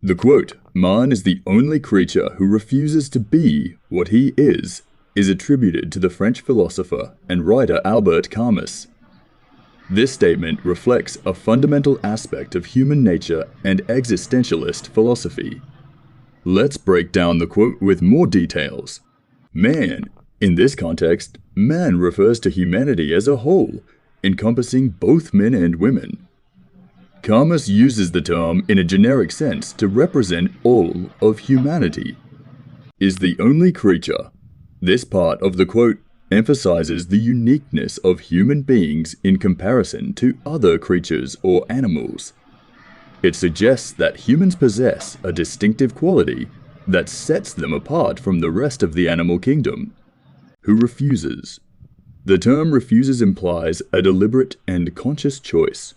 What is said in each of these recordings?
The quote, "Man is the only creature who refuses to be what he is attributed to the French philosopher and writer Albert Camus. This statement reflects a fundamental aspect of human nature and existentialist philosophy. Let's break down the quote with more details. Man. In this context, man refers to humanity as a whole, encompassing both men and women. Camus uses the term in a generic sense to represent all of humanity. Is the only creature. This part of the quote emphasizes the uniqueness of human beings in comparison to other creatures or animals. It suggests that humans possess a distinctive quality that sets them apart from the rest of the animal kingdom. Who refuses? The term refuses implies a deliberate and conscious choice.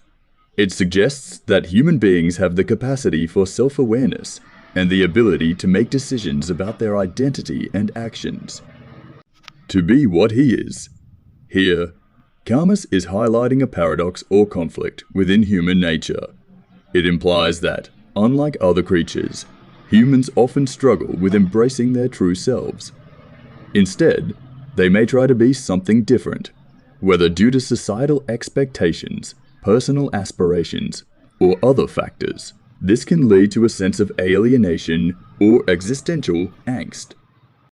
It suggests that human beings have the capacity for self-awareness and the ability to make decisions about their identity and actions. To be what he is. Here, Camus is highlighting a paradox or conflict within human nature. It implies that, unlike other creatures, humans often struggle with embracing their true selves. Instead, they may try to be something different, whether due to societal expectations, personal aspirations, or other factors. This can lead to a sense of alienation or existential angst.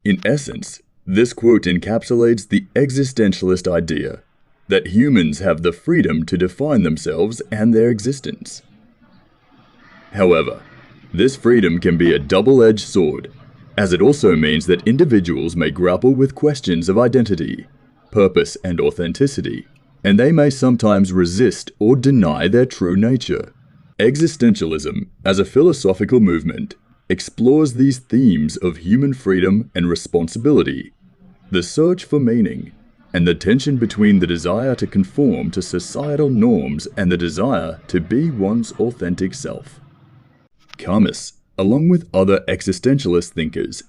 In essence, this quote encapsulates the existentialist idea that humans have the freedom to define themselves and their existence. However, this freedom can be a double-edged sword, as it also means that individuals may grapple with questions of identity, purpose, and authenticity, and they may sometimes resist or deny their true nature. Existentialism, as a philosophical movement, explores these themes of human freedom and responsibility, the search for meaning, and the tension between the desire to conform to societal norms and the desire to be one's authentic self. Camus, along with other existentialist thinkers,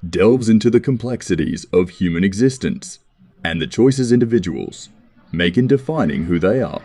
delves into the complexities of human existence and the choices individuals make in defining who they are.